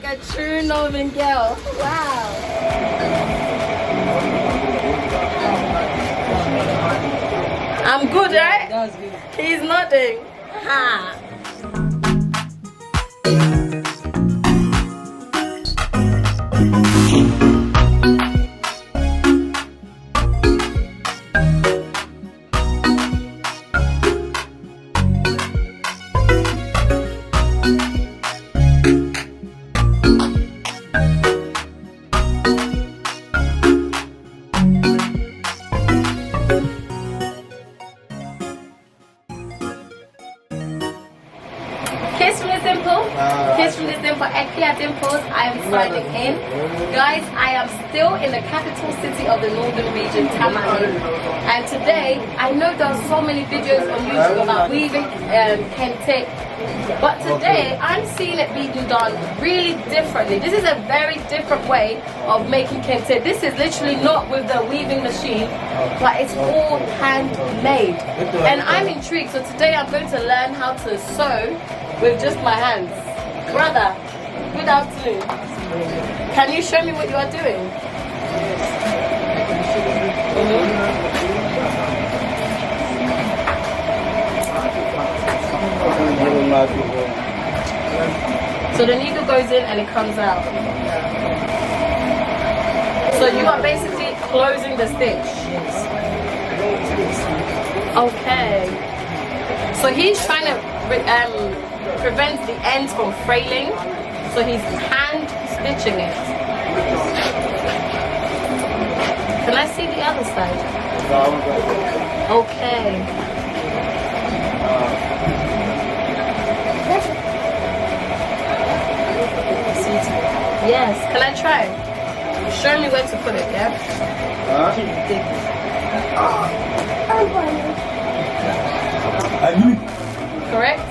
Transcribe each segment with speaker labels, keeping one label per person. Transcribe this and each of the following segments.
Speaker 1: like a true Northern girl. Wow. I'm good, right?
Speaker 2: That's good.
Speaker 1: He's nodding. Ha. Kiss from the Dimple. Kiss from the Dimple. Akua Dimples. I am signing in. Guys, I am still in the capital city of the northern region, Tamale. And today, I know there are so many videos on YouTube about weaving Kente. But today, I'm seeing it being done really differently. This is a very different way of making Kente. This is literally not with the weaving machine, but it's all handmade. And I'm intrigued. So today, I'm going to learn how to sew with just my hands. Brother, good afternoon. Can you show me what you are doing? So the needle goes in and it comes out. So you are basically closing the stitch. Okay. So he's trying to prevent the ends from fraying. So he's hand stitching it. Can I see the other side? Okay. Yes, can I try? Show me where to put it, yeah? Correct?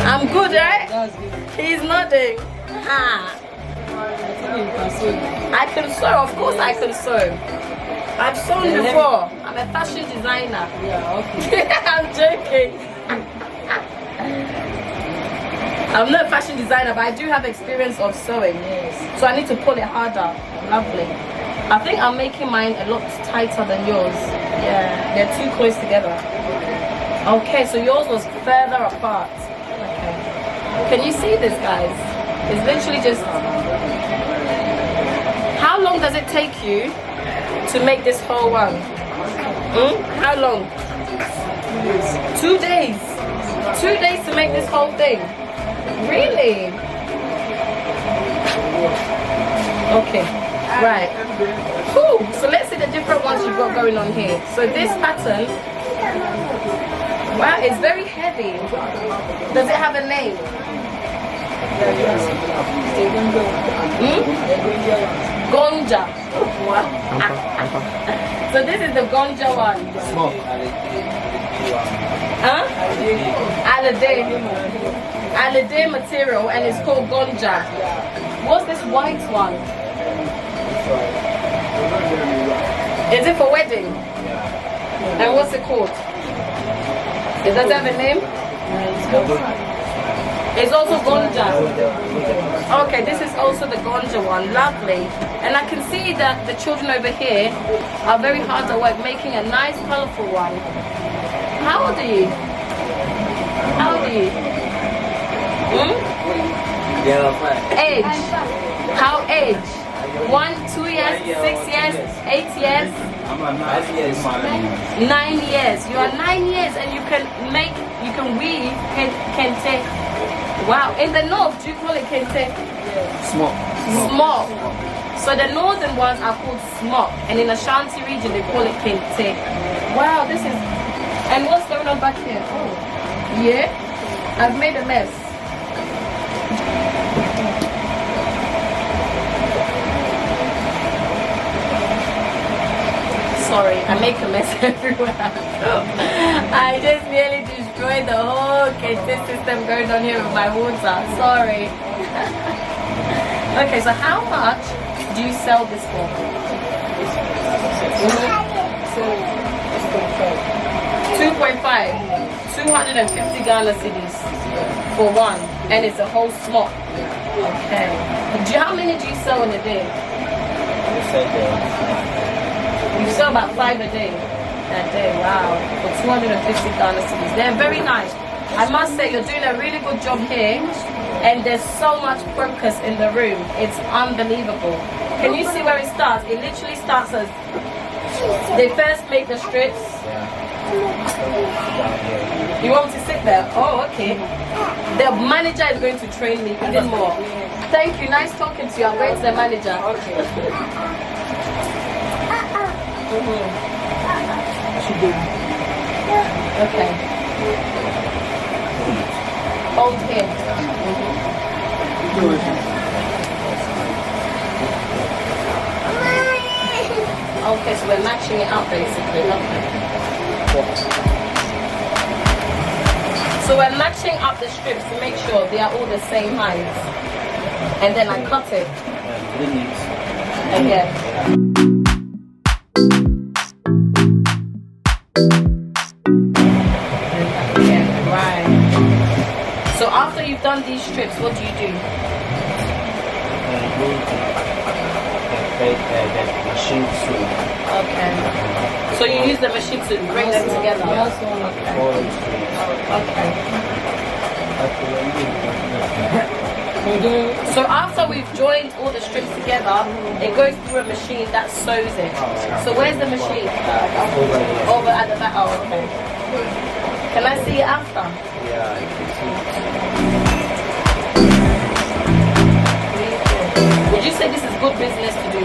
Speaker 1: I'm good, right?
Speaker 2: That's good.
Speaker 1: He's nodding. Ah. I can sew, of course I can sew. I've sewn before. I'm a fashion designer.
Speaker 2: Yeah, okay.
Speaker 1: I'm joking. I'm not a fashion designer, but I do have experience of sewing.
Speaker 2: Yes.
Speaker 1: So I need to pull it harder. Lovely. I think I'm making mine a lot tighter than yours. Yeah, they're too close together. Okay, so yours was further apart. Okay. Can you see this, guys? It's literally just... How long does it take you to make this whole one? How long? 2 days. 2 days to make this whole thing. Really? Okay. Right. Cool. So let's see the different ones you've got going on here. So this pattern, wow, it's very heavy. Does it have a name? Gonja. So this is the Gonja one.
Speaker 3: Smock.
Speaker 1: Huh? Alade material, and it's called Gonja. What's this white one? Is it for wedding? And what's it called? It doesn't have a name? It's also Gonja. Okay, this is also the Gonja one. Lovely. And I can see that the children over here are very hard at work making a nice colorful one. How old are you? How old are you? Age. How age? 1, 2 years, 6 years, 8 years?
Speaker 3: I'm 9 years.
Speaker 1: 9 years. You are 9 years and you can weave Kente. Wow. In the north, do you call it Kente?
Speaker 3: Smock.
Speaker 1: Smock. So the northern ones are called Smock, and in the Ashanti region they call it Kente. Wow, this is... And what's going on back here? Oh, yeah? I've made a mess. Sorry, I make a mess everywhere. I just nearly destroyed the whole Kente system going on here with my water. Sorry. Okay, so how much do you sell this for? 2.5. 250 Ghana cedis for one. And it's a whole smock. Okay. How many do you sell in a day? You sell about 5 a day. That day, wow. For 250 Ghana cedis. They're very nice. I must say, you're doing a really good job here. And there's so much focus in the room. It's unbelievable. Can you see where it starts? It literally starts as they first make the strips. You want me to sit there? Oh, okay. The manager is going to train me even more. Thank you. Nice talking to you. I'm going to the manager. Okay. Okay. Hold here. Okay, so we're matching it up basically. Okay. So we're matching up the strips to make sure they are all the same height. And then I cut it. Again. Yeah, right. So after you've done these strips, what do you do?
Speaker 3: The machine tool.
Speaker 1: Okay. So you use the machine to bring them together? Okay. So after we've joined all the strips together, it goes through a machine that sews it. So where's the machine? Over at the back. Oh, okay. Can I see it after?
Speaker 3: Yeah, you can see.
Speaker 1: Would you say this is good business to do?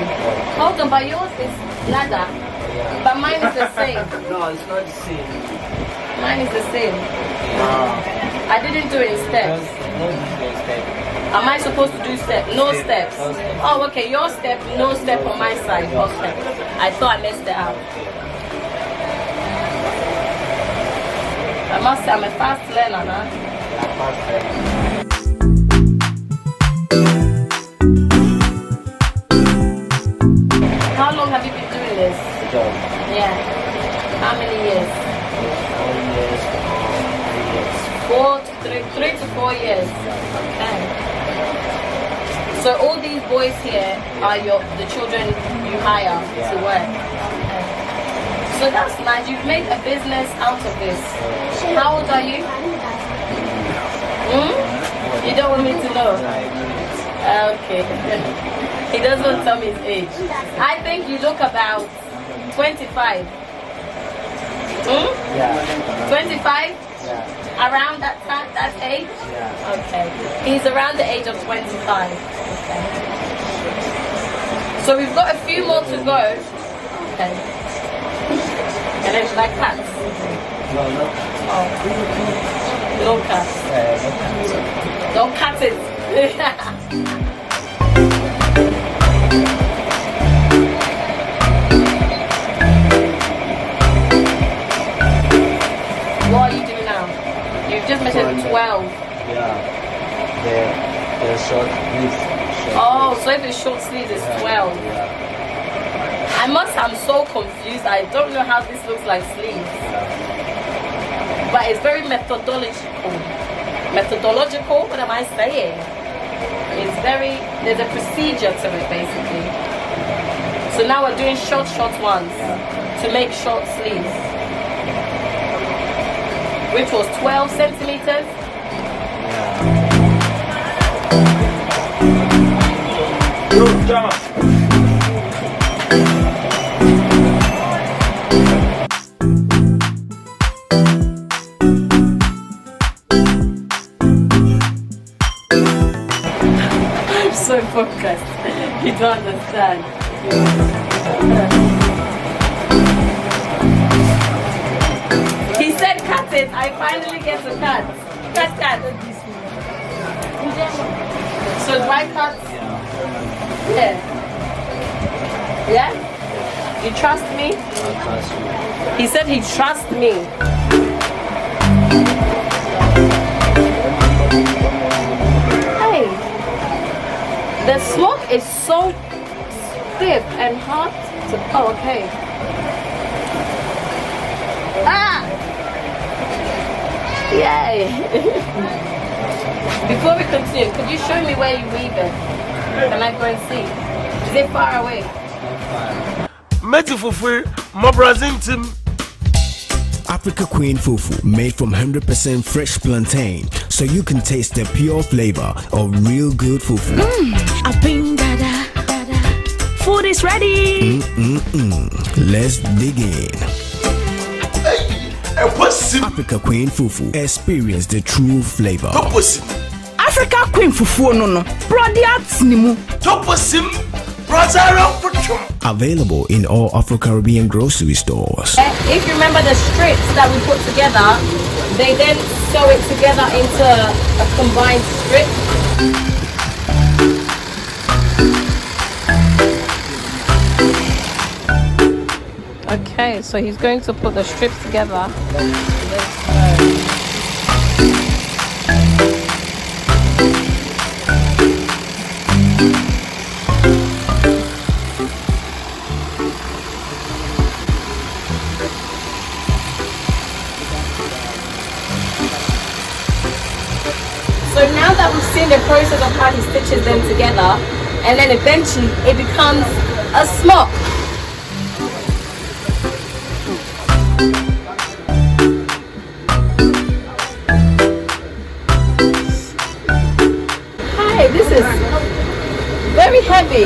Speaker 1: Hold on, but yours is ladder. But mine is the same.
Speaker 3: No, it's not the same.
Speaker 1: Mine is the same. I didn't do it in steps. Am I supposed to do steps? No steps. Oh, okay. Your step, no step on my side. Okay. I thought I messed it up. I must say I'm a fast learner, huh? How long have you been doing this? Yeah. How many years? 3 to 4 years. Okay. So all these boys here are the children you hire to work. Okay. So that's nice. You've made a business out of this. How old are you? You don't want me to know? Okay. He doesn't tell me his age. I think you look about 25.
Speaker 3: Yeah.
Speaker 1: 25?
Speaker 3: Yeah.
Speaker 1: Around that time, that age?
Speaker 3: Yeah.
Speaker 1: Okay. He's around the age of 25. Okay. So we've got a few more to go. Okay. And then should I cut?
Speaker 3: No.
Speaker 1: Oh. No cut. Don't cut it. What are you doing now? You've just measured 12.
Speaker 3: Yeah. The short sleeves.
Speaker 1: Oh, so if it's short sleeves, it's 12.
Speaker 3: Yeah.
Speaker 1: I'm so confused. I don't know how this looks like sleeves. But it's very methodological. Methodological? What am I saying? There's a procedure to it basically. So now we're doing short ones to make short sleeves. Which was 12 centimeters.
Speaker 3: Good job.
Speaker 1: I'm so focused. You don't understand. He said cut it. I finally get to cut. Cut. So do I cut? Yeah. Yeah? You trust me?
Speaker 3: I trust you.
Speaker 1: He said he trusts me. Hey. The smoke is so stiff and hard to... Oh, okay. Ah! Yay! Before we continue, could you show me where you weave it? Can I go and see? Is it far away?
Speaker 2: Meti fufu, my Brazil team.
Speaker 4: Africa Queen Fufu, made from 100% fresh plantain, so you can taste the pure flavor of real good fufu.
Speaker 5: Food is ready.
Speaker 4: Let's dig in. Africa Queen Fufu, experience the true flavor.
Speaker 5: Africa Queen Fufu no. Brodiats nimu.
Speaker 4: Available in all Afro-Caribbean grocery stores.
Speaker 1: If you remember the strips that we put together, they then sew it together into a combined strip. Okay, so he's going to put the strips together. So now that we've seen the process of how he stitches them together, and then eventually it becomes a smock. Hi, this is very heavy.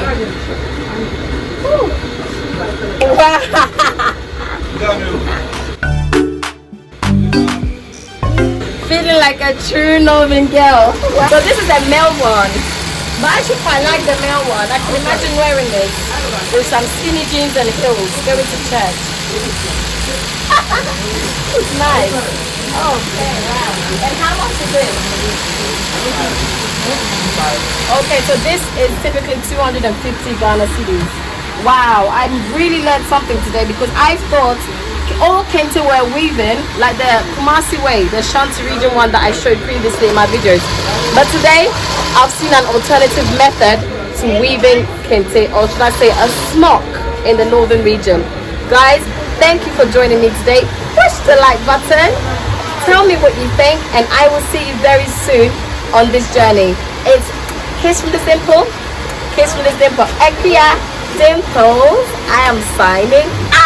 Speaker 1: Ooh. Wow. Feeling like a true Northern girl. So this is a male one, but I actually quite like the male one. I can imagine wearing this with some skinny jeans and heels going to church. It's nice. Oh, okay, wow. And how much is it? Okay, so this is typically 250 Ghana cedis. Wow, I really learned something today because I thought all Kente were weaving like the Kumasi way, the Shanti region one that I showed previously in my videos. But today, I've seen an alternative method to weaving Kente, or should I say a smock in the northern region. Guys, thank you for joining me today. Push the like button, tell me what you think, and I will see you very soon on this journey. It's Kiss from the Dimple, Kiss from the Dimple, Akua, Dimples. I am signing out.